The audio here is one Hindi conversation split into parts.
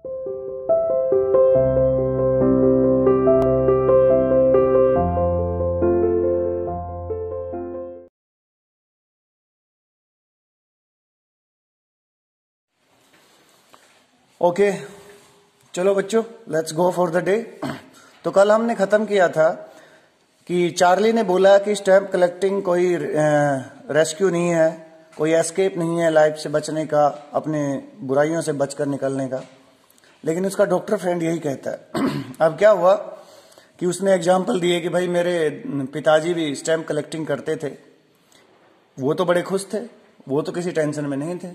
ओके चलो बच्चों, let's go for the day. तो कल हमने खत्म किया था कि चार्ली ने बोला कि स्टैम्प कलेक्टिंग कोई रेस्क्यू नहीं है, कोई एस्केप नहीं है लाइफ से बचने का, अपने बुराइयों से बचकर निकलने का। लेकिन उसका डॉक्टर फ्रेंड यही कहता है। अब क्या हुआ कि उसने एग्जाम्पल दिए कि भाई मेरे पिताजी भी स्टैम्प कलेक्टिंग करते थे, वो तो बड़े खुश थे, वो तो किसी टेंशन में नहीं थे,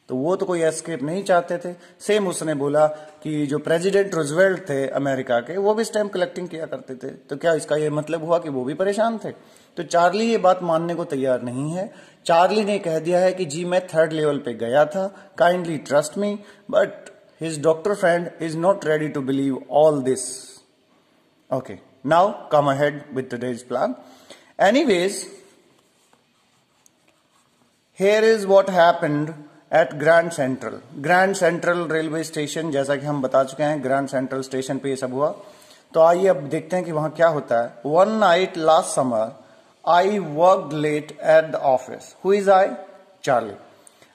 तो वो तो कोई एस्केप नहीं चाहते थे। सेम उसने बोला कि जो प्रेसिडेंट रूजवेल्ट थे अमेरिका के, वो भी स्टैम्प कलेक्टिंग किया करते थे, तो क्या इसका ये मतलब हुआ कि वो भी परेशान थे? तो चार्ली ये बात मानने को तैयार नहीं है। चार्ली ने कह दिया है कि जी मैं 3rd लेवल पे गया था, kindly trust me, but his doctor friend is not ready to believe all this. Okay, now come ahead with today's plan. Anyways, here is what happened at Grand Central। Grand Central railway station, जैसा कि हम बता चुके हैं, ग्रैंड सेंट्रल स्टेशन पे ये सब हुआ। तो आइए अब देखते हैं कि वहां क्या होता है। One night last summer, I worked late at the office. Who is I? Charlie.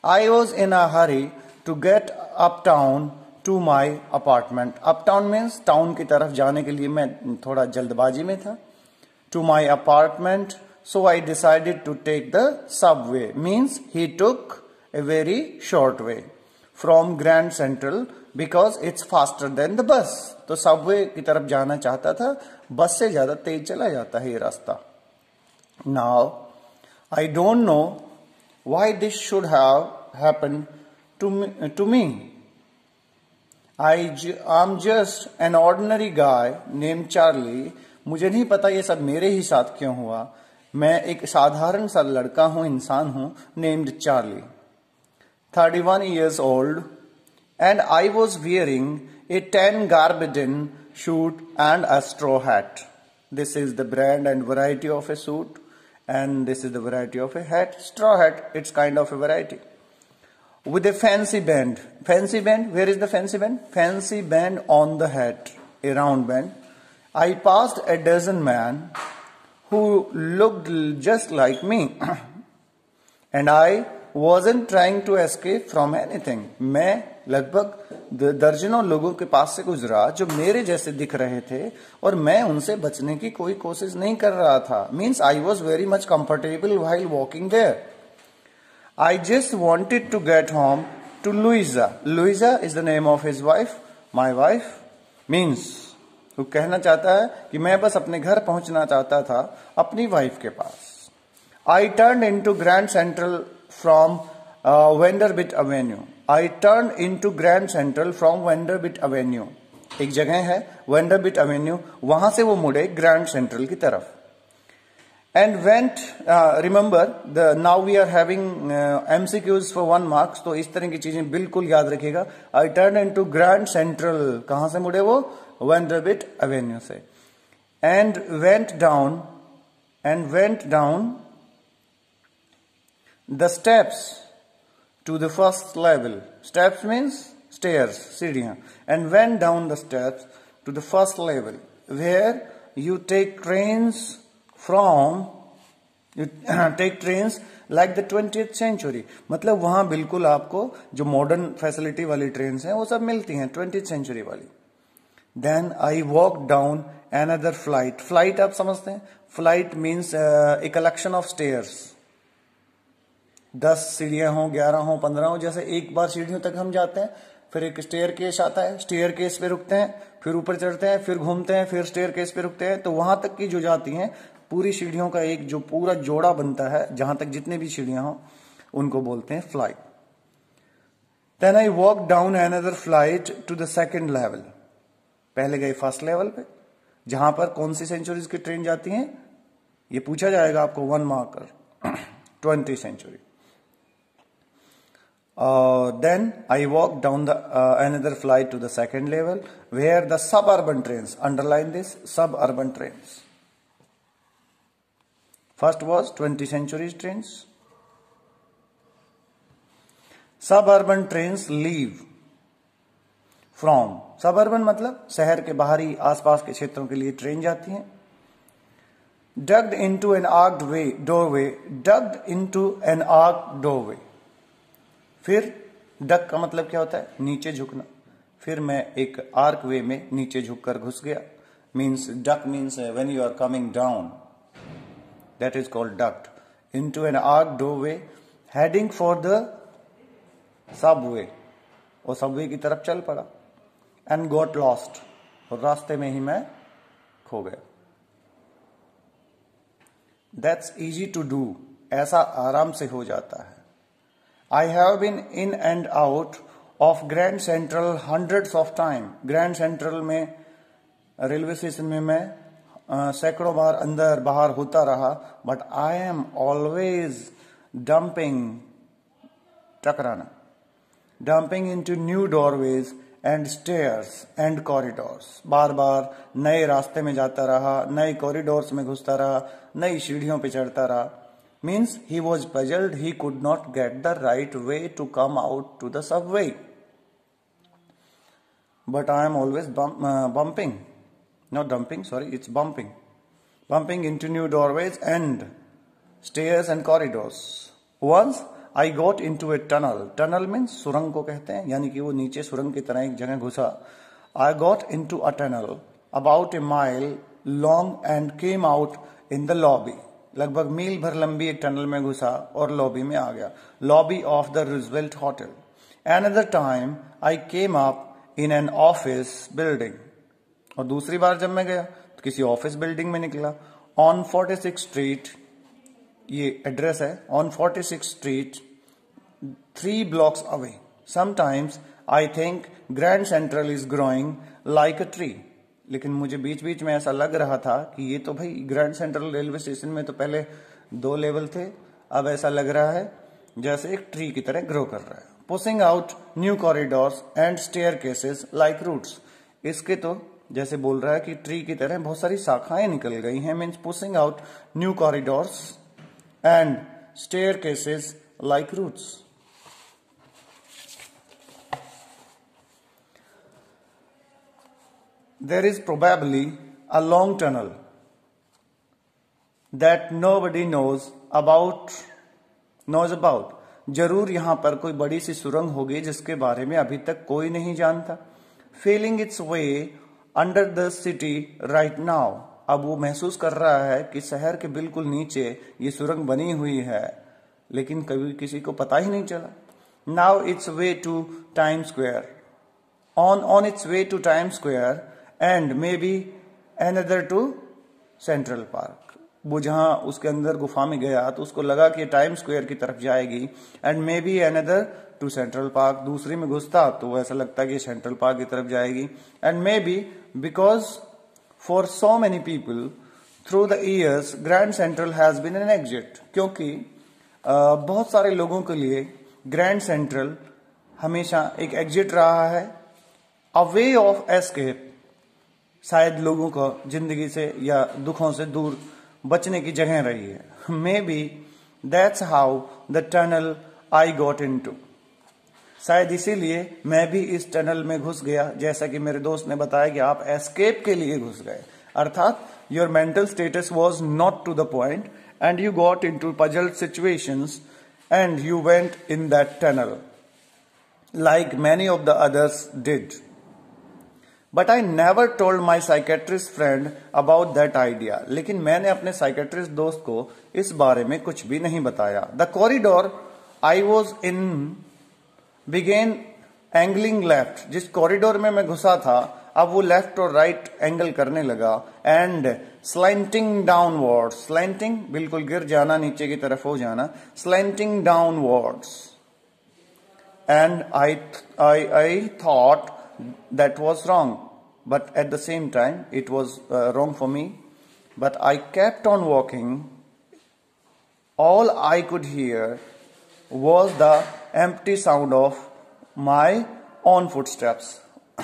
I was in a hurry to get uptown to my apartment. Uptown means town की तरफ जाने के लिए मैं थोड़ा जल्दबाजी में था। To my apartment, so I decided to take the subway. Means he took a very short way from Grand Central because it's faster than the bus. तो सबवे की तरफ जाना चाहता था, बस से ज्यादा तेज चला जाता है ये रास्ता। Now I don't know why this should have happened to me. I'm just an ordinary guy named Charlie. मुझे नहीं पता ये सब मेरे ही साथ क्यों हुआ। मैं एक साधारण सा लड़का हूं, इंसान हूं, named Charlie, 31 years old, and I was wearing a tan garbage suit and a straw hat. This is the brand and variety of a suit, and this is the variety of a hat. Straw hat, it's kind of a variety. With a fancy band. Fancy band, where is the fancy band? Fancy band on the hat, a round band. I passed a dozen men who looked just like me, and I wasn't trying to escape from anything. मैं लगभग दर्जनों लोगों के पास से गुजरा जो मेरे जैसे दिख रहे थे, और मैं उनसे बचने की कोई कोशिश नहीं कर रहा था। Means I was very much comfortable while walking there. I just wanted to get home to Louisa. Louisa is the name of his wife. My wife means वो कहना चाहता है कि मैं बस अपने घर पहुंचना चाहता था अपनी वाइफ के पास। I turned into Grand Central from Vanderbilt Avenue. I turned into Grand Central from Vanderbilt Avenue. एक जगह है Vanderbilt Avenue, वहां से वो मुड़े ग्रैंड सेंट्रल की तरफ। And went, remember, now we are having MCQs for 1 marks, तो इस तरह की चीजें बिल्कुल याद रखिएगा। I turned into Grand Central, कहां से मुड़े वो? Vanderbilt Avenue से। And went down the steps to the first level. Steps means stairs, सीढ़ियां। And went down the steps to the first level, where you take trains like the 20th century. मतलब वहां बिल्कुल आपको जो मॉडर्न फैसिलिटी वाली ट्रेन हैं वो सब मिलती हैं, 20th सेंचुरी वाली। Then I walked down another flight. Flight आप समझते हैं? Flight means a collection of stairs. 10 सीढ़ियां हो, 11 हो, 15 हो, जैसे एक बार सीढ़ियों तक हम जाते हैं, फिर एक स्टेयर केस आता है, स्टेयर केस पे रुकते हैं, फिर ऊपर चढ़ते हैं, फिर घूमते हैं, फिर स्टेयर केस पे रुकते हैं। तो वहां तक की जो जाती हैं पूरी सीढ़ियों का एक जो पूरा जोड़ा बनता है, जहां तक जितने भी सीढ़ियां हो, उनको बोलते हैं flight. Then I walked down another flight to the second level. पहले गए फर्स्ट लेवल पे, जहां पर कौन सी सेंचुरीज की ट्रेन जाती हैं ये पूछा जाएगा आपको 1 marker, 20th century. Then I walked down another flight to the second level, where the suburban trains, underline this, suburban trains. First was 20th century trains. Suburban trains leave from. Suburban मतलब शहर के बाहरी आसपास के क्षेत्रों के लिए ट्रेन जाती है। Dugged into an arched way doorway, dugged into an arched doorway. फिर डग का मतलब क्या होता है? नीचे झुकना। फिर मैं एक आर्क वे में नीचे झुककर घुस गया। Means duck means when you are coming down, that is called duct. Into an arch doorway heading for the subway, और सबवे की तरफ चल पड़ा। एंड गॉट लॉस्ट, और रास्ते में ही मैं खो गया। दैट्स इजी टू डू, ऐसा आराम से हो जाता है। I have been in and out of Grand Central hundreds of time. Grand Central में रेलवे स्टेशन में मैं सैकड़ों बार अंदर बाहर होता रहा। But I am always dumping, टकराना, dumping into new doorways and stairs and corridors. बार बार नए रास्ते में जाता रहा, नए कॉरिडोर्स में घुसता रहा, नई सीढ़ियों पे चढ़ता रहा। Means he was puzzled, he could not get the right way to come out to the subway. But I am always bumping, not dumping, sorry, it's bumping into new doorways and stairs and corridors. Once I got into a tunnel. Tunnel means सुरंग को कहते हैं, यानी कि वो नीचे सुरंग की तरह एक जगह घुसा। I got into a tunnel about a mile long and came out in the lobby. लगभग मील भर लंबी एक टनल में घुसा और लॉबी में आ गया। Lobby of the Roosevelt Hotel. Another time I came up in an office building. और दूसरी बार जब मैं गया तो किसी ऑफिस बिल्डिंग में निकला। ऑन 46 स्ट्रीट, ये एड्रेस है, on 46 street 3 blocks away. Sometimes I think grand central is growing like a tree. लेकिन मुझे बीच बीच में ऐसा लग रहा था कि ये तो भाई ग्रैंड सेंट्रल रेलवे स्टेशन में तो पहले 2 लेवल थे, अब ऐसा लग रहा है जैसे एक ट्री की तरह ग्रो कर रहा है। Pushing out new corridors and staircases like routes. इसके तो जैसे बोल रहा है कि ट्री की तरह बहुत सारी शाखाएं निकल गई हैं। Means pushing out new corridors and staircases like routes. There is probably a long tunnel that nobody knows about. जरूर यहां पर कोई बड़ी सी सुरंग होगी जिसके बारे में अभी तक कोई नहीं जानता। Feeling its way under the city right now. अब वो महसूस कर रहा है कि शहर के बिल्कुल नीचे ये सुरंग बनी हुई है, लेकिन कभी किसी को पता ही नहीं चला। Now its way to Times Square. On its way to Times Square. And maybe another to Central Park. वो जहां उसके अंदर गुफा में गया तो उसको लगा कि टाइम स्क्वायर की तरफ जाएगी। And maybe another to Central Park. दूसरी में घुसता तो ऐसा लगता कि सेंट्रल पार्क की तरफ जाएगी। And maybe because for so many people through the years Grand Central has been an exit. क्योंकि बहुत सारे लोगों के लिए ग्रैंड सेंट्रल हमेशा एक एग्जिट रहा है, अ वे ऑफ एस्केप। शायद लोगों को जिंदगी से या दुखों से दूर बचने की जगह रही है। May be that's how the tunnel I got into. शायद इसीलिए मैं भी इस टनल में घुस गया। जैसा कि मेरे दोस्त ने बताया कि आप एस्केप के लिए घुस गए, अर्थात your mental status was not to the point and you got into puzzled situations and you went in that tunnel like many of the others did. But I never told my psychiatrist friend about that idea. लेकिन मैंने अपने साइकेट्रिस्ट दोस्त को इस बारे में कुछ भी नहीं बताया। The corridor I was in began angling left. जिस कॉरिडोर में मैं घुसा था अब वो लेफ्ट और राइट एंगल करने लगा। एंड स्लैंटिंग डाउनवर्ड्स, स्लैंटिंग बिल्कुल गिर जाना, नीचे की तरफ हो जाना, slanting downwards. And I thought that was wrong, but at the same time it was wrong for me, but I kept on walking. All I could hear was the empty sound of my own footsteps.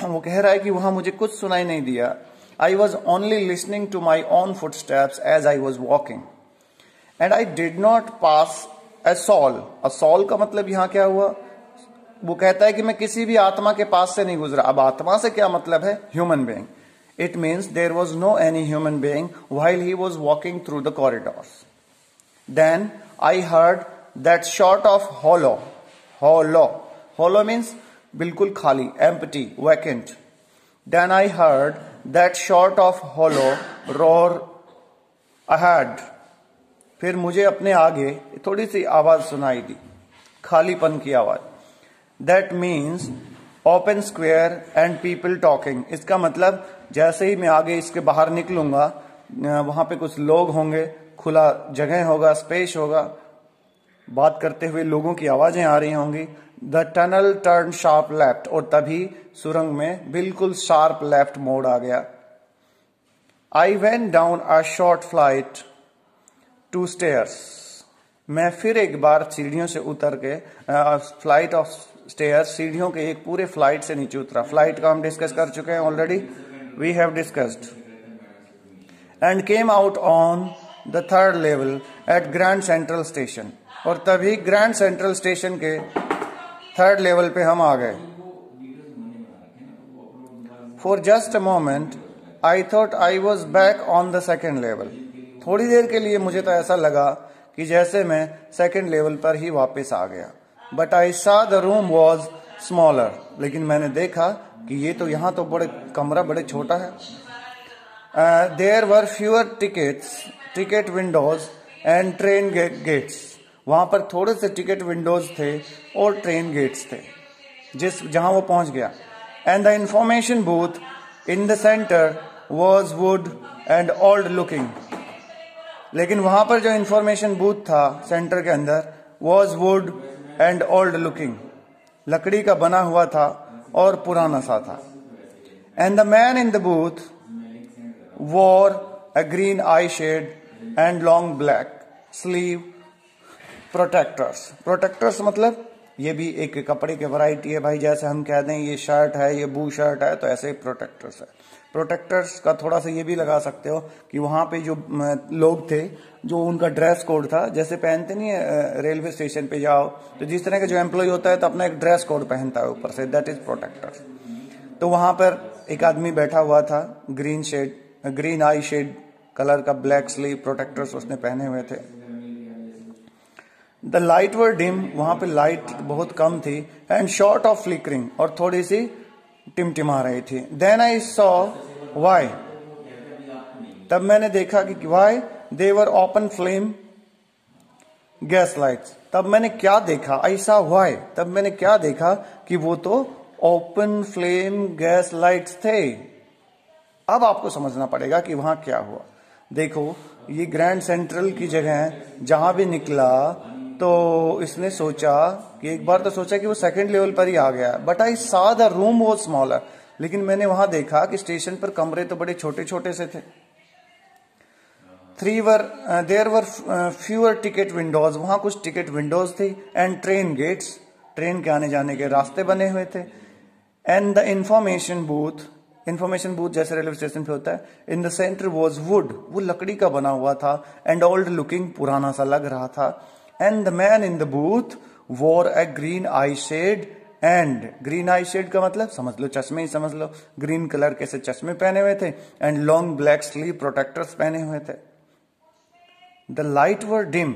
वो कह रहा है कि वहां मुझे कुछ सुनाई नहीं दिया। I was only listening to my own footsteps as I was walking, and I did not pass a soul. A soul का मतलब यहां क्या हुआ? वो कहता है कि मैं किसी भी आत्मा के पास से नहीं गुजरा। अब आत्मा से क्या मतलब है? Human being. It means there was no any human being while he was walking through the corridors. Then I heard that sort of hollow, hollow means बिल्कुल खाली, empty, vacant. Then I heard that sort of hollow roar ahead. फिर मुझे अपने आगे थोड़ी सी आवाज सुनाई दी, खालीपन की आवाज। That means open square and people talking. इसका मतलब जैसे ही मैं आगे इसके बाहर निकलूंगा, वहां पे कुछ लोग होंगे, खुला जगह होगा, स्पेस होगा, बात करते हुए लोगों की आवाजें आ रही होंगी। The tunnel turn sharp left, और तभी सुरंग में बिल्कुल शार्प लेफ्ट मोड़ आ गया। I went down a short flight to stairs. मैं फिर एक बार सीढ़ियों से उतर के, फ्लाइट ऑफ स्टेयर्स, सीढ़ियों के एक पूरे फ्लाइट से नीचे उतरा। फ्लाइट का हम डिस्कस कर चुके हैं already, we have discussed. And came out on the third level at Grand Central station, और तभी ग्रैंड सेंट्रल स्टेशन के थर्ड लेवल पे हम आ गए। For just a moment I thought I was back on the second level. थोड़ी देर के लिए मुझे तो ऐसा लगा कि जैसे मैं सेकेंड लेवल पर ही वापस आ गया। बट आई सा द रूम वॉज स्मॉलर, लेकिन मैंने देखा कि ये तो यहाँ तो कमरा बड़े छोटा है। There were fewer ticket windows and train gates. वहां पर थोड़े से टिकट विंडोज थे और ट्रेन गेट्स थे जहां वो पहुंच गया। And the information booth in the center was wood and old looking. लेकिन वहां पर जो इंफॉर्मेशन बूथ था सेंटर के अंदर, was wood and old looking, लकड़ी का बना हुआ था और पुराना सा था। And the man in the booth wore a green eye shade and long black sleeve protectors मतलब ये भी एक कपड़े की वैरायटी है भाई। जैसे हम कह दें ये शर्ट है, ये बू शर्ट है, तो ऐसे ही प्रोटेक्टर्स है। प्रोटेक्टर्स का थोड़ा सा ये भी लगा सकते हो कि वहां पे जो लोग थे, जो उनका ड्रेस कोड था, जैसे पहनते नहीं है रेलवे स्टेशन पे जाओ तो जिस तरह का जो एम्प्लॉय होता है तो अपना एक ड्रेस कोड पहनता है ऊपर से, दैट इज प्रोटेक्टर्स। तो वहां पर एक आदमी बैठा हुआ था, ग्रीन आई शेड कलर का ब्लैक स्लीव प्रोटेक्टर्स उसने पहने हुए थे। द लाइट वर डिम, वहां पे लाइट बहुत कम थी। एंड शॉर्ट ऑफ फ्लिकरिंग, और थोड़ी सी टिमटिमा रही थी। देन आई सॉ वाई, तब मैंने देखा कि why they were open flame gas lights. तब मैंने क्या देखा, आई सॉ वाई, तब मैंने क्या देखा कि वो तो ओपन फ्लेम गैस लाइट्स थे। अब आपको समझना पड़ेगा कि वहां क्या हुआ। देखो ये ग्रैंड सेंट्रल की जगह है, जहां भी निकला तो इसने सोचा कि एक बार तो सोचा कि वो सेकंड लेवल पर ही आ गया। बट आई सा द रूम वॉज स्मॉलर, लेकिन मैंने वहां देखा कि स्टेशन पर कमरे तो बड़े छोटे छोटे से थे। There were fewer ticket windows, वहां कुछ टिकट विंडोज थी। एंड ट्रेन गेट्स, ट्रेन के आने जाने के रास्ते बने हुए थे। एंड द इंफॉर्मेशन बूथ जैसे रेलवे स्टेशन पे होता है, in the center was wood, वो लकड़ी का बना हुआ था। एंड ओल्ड लुकिंग, पुराना सा लग रहा था। And the man in the booth wore a green eye shade, and green eye shade का मतलब समझ लो चश्मे ही समझ लो, ग्रीन कलर के से चश्मे पहने हुए थे। And long black sleeve protectors पहने हुए थे। द लाइट वर डिम,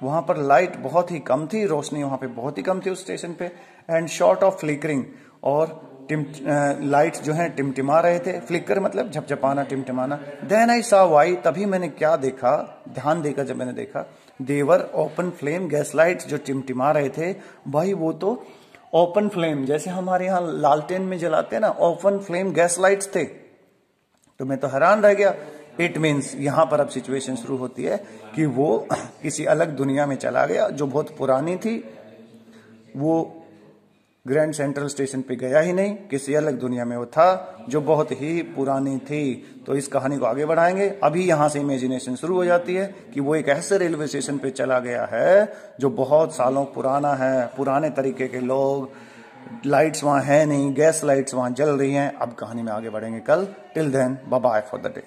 वहां पर लाइट बहुत ही कम थी, रोशनी वहां पे बहुत ही कम थी उस स्टेशन पे। एंड शॉर्ट ऑफ फ्लिकरिंग, और लाइट्स जो है टिमटिमा रहे थे। फ्लिकर मतलब झपझपाना, टिमटिमाना। देन आई सा वाई, तभी मैंने क्या देखा, ध्यान देकर जब मैंने देखा, देवर ओपन फ्लेम गैस लाइट्स, जो टिमटिमा रहे थे भाई वो तो ओपन फ्लेम, जैसे हमारे यहाँ लालटेन में जलाते हैं ना, ओपन फ्लेम गैस लाइट्स थे। तो मैं तो हैरान रह गया। इट मीन्स यहां पर अब सिचुएशन शुरू होती है कि वो किसी अलग दुनिया में चला गया जो बहुत पुरानी थी। वो ग्रैंड सेंट्रल स्टेशन पे गया ही नहीं, किसी अलग दुनिया में वो था जो बहुत ही पुरानी थी। तो इस कहानी को आगे बढ़ाएंगे। अभी यहां से इमेजिनेशन शुरू हो जाती है कि वो एक ऐसे रेलवे स्टेशन पे चला गया है जो बहुत सालों पुराना है, पुराने तरीके के लोग, लाइट्स वहां है नहीं, गैस लाइट्स वहां जल रही हैं। अब कहानी में आगे बढ़ेंगे कल। Till then bye bye for the day.